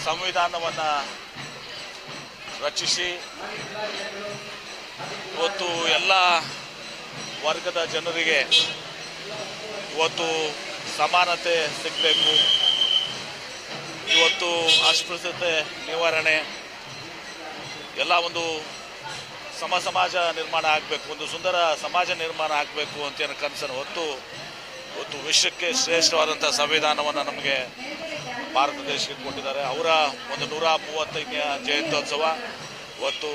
ಸಂವಿಧಾನವನ್ನು ರಚಿಸಿ ಇವತ್ತು ಎಲ್ಲ ವರ್ಗದ ಜನರಿಗೆ ಇವತ್ತು ಸಮಾನತೆ ಸಿಗಬೇಕು, ಇವತ್ತು ಅಸ್ಪೃಶ್ಯತೆ ನಿವಾರಣೆ, ಎಲ್ಲ ಒಂದು ಸಮಾಜ ನಿರ್ಮಾಣ ಆಗಬೇಕು, ಒಂದು ಸುಂದರ ಸಮಾಜ ನಿರ್ಮಾಣ ಆಗಬೇಕು ಅಂತ ಕನಸನ್ನು ಹೊತ್ತು ಇವತ್ತು ವಿಶ್ವಕ್ಕೆ ಶ್ರೇಷ್ಠವಾದಂಥ ಸಂವಿಧಾನವನ್ನು ನಮಗೆ ಭಾರತ ದೇಶಕ್ಕೆ ಕೊಟ್ಟಿದ್ದಾರೆ. ಅವರ ಒಂದು 135ನೇ ಜಯಂತ್ಯೋತ್ಸವ ಇವತ್ತು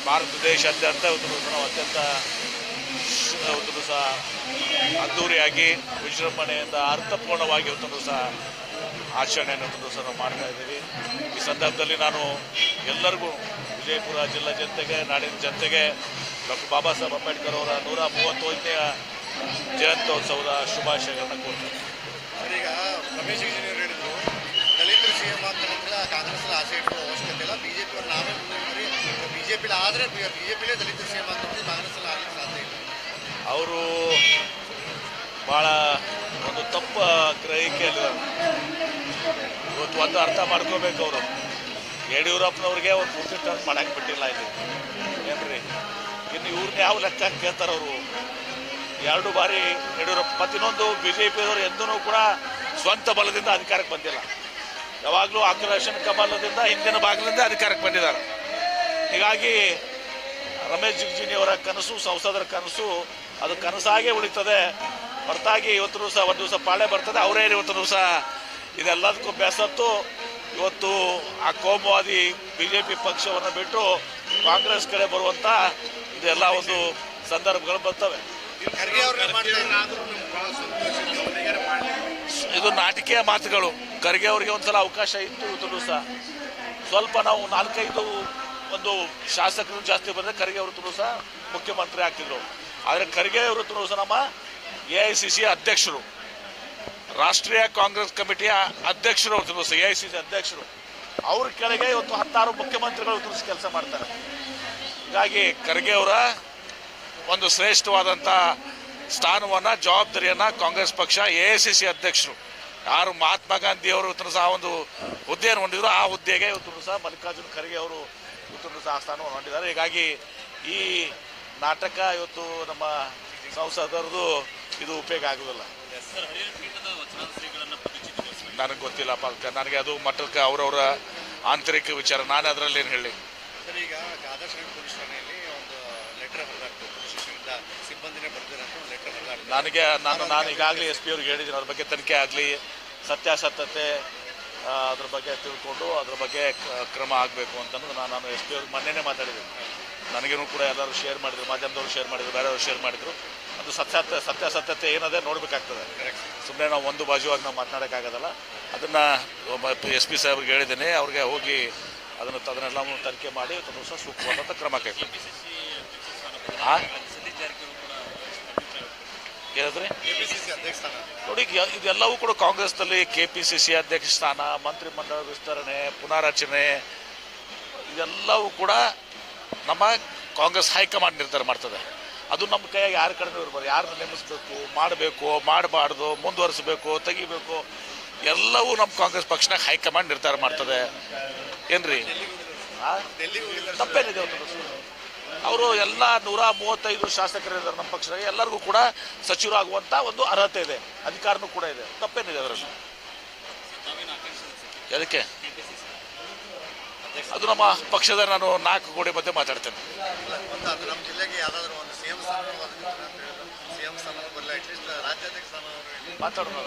ಭಾರತ ದೇಶಾದ್ಯಂತ ನಾವು ಅತ್ಯಂತ ಒಂದು ದಿವಸ ಅದ್ದೂರಿಯಾಗಿ ವಿಜೃಂಭಣೆಯಿಂದ ಅರ್ಥಪೂರ್ಣವಾಗಿ ಒಂದು ದಿವಸ ಆಚರಣೆಯನ್ನು ಒಂದು ದಿವಸ ನಾವು ಮಾಡ್ತಾ ಇದ್ದೀವಿ. ಈ ಸಂದರ್ಭದಲ್ಲಿ ನಾನು ಎಲ್ಲರಿಗೂ ವಿಜಯಪುರ ಜಿಲ್ಲಾ ಜನತೆಗೆ, ನಾಡಿನ ಜನತೆಗೆ ಡಾಕ್ಟರ್ ಬಾಬಾ ಸಾಹೇಬ್ ಅಂಬೇಡ್ಕರ್ ಅವರ 135ನೇ ಜಯಂತ್ಯೋತ್ಸವದ ಶುಭಾಶಯಗಳನ್ನು ಕೊಡ್ತೀನಿ. ಈಗ ರಮೇಶ್ ಜಿಗಜಿಣಗಿ ಹೇಳಿದ್ರು, ದಲಿತರು ಸಿಎಂ ಆಗ್ತಾರಂದ್ರೆ ಕಾಂಗ್ರೆಸ್ ಆಸೆ ಇಡುವ ಅವಶ್ಯಕತೆ ಇಲ್ಲ, ಬಿಜೆಪಿ ಅವ್ರು ನಾವೇ ಮುಂದೆ ಮಾಡಿ ಬಿಜೆಪಿ ಆದರೆ ಬಿಜೆಪಿಲೇ ದಲಿತರು ಸಿಎಂ ಆಗ್ತಾರೆ, ಕಾಂಗ್ರೆಸ್ ಆಗಲಿಕ್ಕೆ ಸಾಧ್ಯ ಇಲ್ಲ. ಅವರು ಭಾಳ ಒಂದು ತಪ್ಪು ಗ್ರಹಿಕೆಯಲ್ಲಿ ಇವತ್ತು ಒಂದು ಅರ್ಥ ಮಾಡ್ಕೋಬೇಕು. ಅವರು ಯಡಿಯೂರಪ್ಪನವ್ರಿಗೆ ಒಂದು ಪೂರ್ತಿ ಟರ್ನ್ ಮಾಡಕ್ಕೆ ಬಿಟ್ಟಿಲ್ಲ ಇಲ್ಲಿ ಏನ್ರಿ. ಇನ್ನು ಇವ್ರನ್ನ ಯಾವ ಲೆಕ್ಕ ಕೇಳ್ತಾರೆ ಅವರು? 2 ಬಾರಿ ಯಡಿಯೂರಪ್ಪ ಮತ್ತಿನ್ನೊಂದು BJPಯವರು ಎಂದೂ ಕೂಡ ಸ್ವಂತ ಬಲದಿಂದ ಅಧಿಕಾರಕ್ಕೆ ಬಂದಿಲ್ಲ. ಯಾವಾಗಲೂ ಆಕ್ರೋಶನ ಕಮಲದಿಂದ ಹಿಂದಿನ ಭಾಗದಿಂದ ಅಧಿಕಾರಕ್ಕೆ ಬಂದಿದ್ದಾರೆ. ಹೀಗಾಗಿ ರಮೇಶ್ ಜಿಗಜಿಣಗಿ ಅವರ ಕನಸು, ಸಂಸದರ ಕನಸು, ಅದು ಕನಸಾಗೇ ಉಳಿತದೆ ಹೊರತಾಗಿ ಇವತ್ತು ದಿವಸ ಒಂದು ದಿವಸ ಪಾಳೆ ಬರ್ತದೆ. ಅವರೇ ಇವತ್ತು ದಿವಸ ಇದೆಲ್ಲದಕ್ಕೂ ಬೇಸತ್ತು ಇವತ್ತು ಆ ಕೋಮುವಾದಿ BJP ಪಕ್ಷವನ್ನು ಬಿಟ್ಟು ಕಾಂಗ್ರೆಸ್ ಕಡೆ ಬರುವಂಥ ಇದೆಲ್ಲ ಒಂದು ಸಂದರ್ಭಗಳು ಬರ್ತವೆ. ಇದು ನಾಟಿಕೆಯ ಮಾತುಗಳು. ಖರ್ಗೆ ಅವರಿಗೆ ಒಂದ್ಸಲ ಅವಕಾಶ ಇತ್ತು ಇವತ್ತು ದಿವಸ. ಸ್ವಲ್ಪ ನಾವು 4-5 ಒಂದು ಶಾಸಕರು ಜಾಸ್ತಿ ಬಂದರೆ ಖರ್ಗೆ ಅವರು ದಿವಸ ಮುಖ್ಯಮಂತ್ರಿ ಆಗ್ತಿದ್ರು. ಆದರೆ ಖರ್ಗೆ ಅವರು ದಿವಸ ನಮ್ಮ AICC ಅಧ್ಯಕ್ಷರು, ರಾಷ್ಟ್ರೀಯ ಕಾಂಗ್ರೆಸ್ ಕಮಿಟಿಯ ಅಧ್ಯಕ್ಷರು ಅವತ್ತು ದಿವಸ AICC ಅಧ್ಯಕ್ಷರು. ಅವ್ರ ಕೆಳಗೆ ಇವತ್ತು 16 ಮುಖ್ಯಮಂತ್ರಿಗಳು ದಿವಸ ಕೆಲಸ ಮಾಡ್ತಾರೆ. ಹೀಗಾಗಿ ಖರ್ಗೆ ಅವರ ಒಂದು ಶ್ರೇಷ್ಠವಾದಂಥ ಸ್ಥಾನವನ್ನು, ಜವಾಬ್ದಾರಿಯನ್ನು ಕಾಂಗ್ರೆಸ್ ಪಕ್ಷ AICC ಅಧ್ಯಕ್ಷರು ಯಾರು ಮಹಾತ್ಮ ಗಾಂಧಿ ಅವರು ಇವತ್ತು ಸಹ ಒಂದು ಹುದ್ದೆಯನ್ನು ಹೊಂದಿದ್ರು, ಆ ಹುದ್ದೆಗೆ ಇವತ್ತು ಸಹ ಮಲ್ಲಿಕಾರ್ಜುನ ಖರ್ಗೆ ಅವರು ಇವತ್ತು ಸಹ ಸ್ಥಾನವನ್ನು ಹೊಂದಿದ್ದಾರೆ. ಹೀಗಾಗಿ ಈ ನಾಟಕ ಇವತ್ತು ನಮ್ಮ ಸಂಸದರದು ಇದು ಉಪಯೋಗ ಆಗೋದಿಲ್ಲ. ನನಗೆ ಗೊತ್ತಿಲ್ಲಪ್ಪ, ನನಗೆ ಅದು ಮಟ್ಟಕ್ಕೆ ಅವರವರ ಆಂತರಿಕ ವಿಚಾರ, ನಾನು ಅದರಲ್ಲಿ ಏನು ಹೇಳಿ. ಸರ್, ಈಗ ಆದರ್ಶ ಪೊಲೀಸ್ ಠಾಣೆಯಲ್ಲಿ ಒಂದು ಲೆಟರ್ ಬರೆದಾಗ್ತದೆ, ಶಿಕ್ಷಣದ ಸಿಬ್ಬಂದಿನೇ ಬರೆದಿರೋಂಥ ಒಂದು ಲೆಟರ್ ಬರೆದಾಗ್ತದೆ. ನಾನು ಈಗಾಗಲೇ SP ಅವ್ರಿಗೆ ಹೇಳಿದ್ದೀನಿ, ಅದ್ರ ಬಗ್ಗೆ ತನಿಖೆ ಆಗಲಿ, ಸತ್ಯಾಸತ್ಯತೆ ಅದ್ರ ಬಗ್ಗೆ ತಿಳ್ಕೊಂಡು ಅದ್ರ ಬಗ್ಗೆ ಕ್ರಮ ಆಗಬೇಕು ಅಂತಂದು ನಾನು SP ಅವ್ರಿಗೆ ಮೊನ್ನೆನೇ ಮಾತಾಡಿದ್ದೀನಿ. ನನಗೇನು ಕೂಡ ಎಲ್ಲರೂ ಶೇರ್ ಮಾಡಿದ್ರು, ಮಾಧ್ಯಮದವರು ಶೇರ್ ಮಾಡಿದ್ರು, ಬೇರೆಯವರು ಶೇರ್ ಮಾಡಿದ್ರು. ಅದು ಸತ್ಯಾಸತ್ಯತೆ ಏನದೇ ನೋಡಬೇಕಾಗ್ತದೆ. ಸುಮ್ಮನೆ ನಾವು ಒಂದು ಬಾಜುವಾಗಿ ನಾವು ಮಾತನಾಡೋಕ್ಕಾಗೋದಲ್ಲ. ಅದನ್ನು SP ಸಾಹೇಬ್ರಿಗೆ ಹೇಳಿದ್ದೀನಿ, ಅವ್ರಿಗೆ ಹೋಗಿ ಅದನ್ನೆಲ್ಲ ತನಿಖೆ ಮಾಡಿ ದಿವಸ ಸೂಕ್ತವಾದಂಥ ಕ್ರಮ ಕೈಗೊಳ್ಳಿ. ಹೇಳಿದ್ರಿ ನೋಡಿ, ಇದೆಲ್ಲವೂ ಕೂಡ ಕಾಂಗ್ರೆಸ್ನಲ್ಲಿ KPCC ಅಧ್ಯಕ್ಷ ಸ್ಥಾನ, ಮಂತ್ರಿಮಂಡಲ ವಿಸ್ತರಣೆ, ಪುನಾರಚನೆ, ಇದೆಲ್ಲವೂ ಕೂಡ ನಮ್ಮ ಕಾಂಗ್ರೆಸ್ ಹೈಕಮಾಂಡ್ ನಿರ್ಧಾರ ಮಾಡ್ತದೆ. ಅದು ನಮ್ಮ ಕೈಯಾಗಿ ಯಾರ ಕಡೆನೂ ಇರ್ಬಾರ್ದು. ಯಾರನ್ನ ನೇಮಿಸಬೇಕು, ಮಾಡಬೇಕು, ಮಾಡಬಾರ್ದು, ಮುಂದುವರಿಸಬೇಕು, ತೆಗಿಬೇಕು, ಎಲ್ಲವೂ ನಮ್ಮ ಕಾಂಗ್ರೆಸ್ ಪಕ್ಷನಾಗ ಹೈಕಮಾಂಡ್ ನಿರ್ಧಾರ ಮಾಡ್ತದೆ. ಏನ್ರಿ ತಪ್ಪೇನಿದೆ? ಅವರು ಎಲ್ಲ 135 ಶಾಸಕರಿದ್ದಾರೆ ನಮ್ಮ ಪಕ್ಷದಾಗ. ಎಲ್ಲರಿಗೂ ಕೂಡ ಸಚಿವರಾಗುವಂಥ ಒಂದು ಅರ್ಹತೆ ಇದೆ, ಅಧಿಕಾರನೂ ಕೂಡ ಇದೆ. ತಪ್ಪೇನಿದೆ ಅದರಲ್ಲಿ? ಅದಕ್ಕೆ ಅದು ನಮ್ಮ ಪಕ್ಷದ ನಾನು 4 ಗೋಡೆ ಮಧ್ಯೆ ಮಾತಾಡ್ತೇನೆ. ನಮ್ಮ ಜಿಲ್ಲೆಗೆ ಯಾವುದಾದ್ರೂ ಒಂದು CM ಸ್ಥಾನ ಬರಲ್ಲ, ಅಟ್ಲೀಸ್ಟ್ ರಾಜ್ಯಾಧ್ಯಕ್ಷ ಸ್ಥಾನ ಮಾತಾಡೋಣ.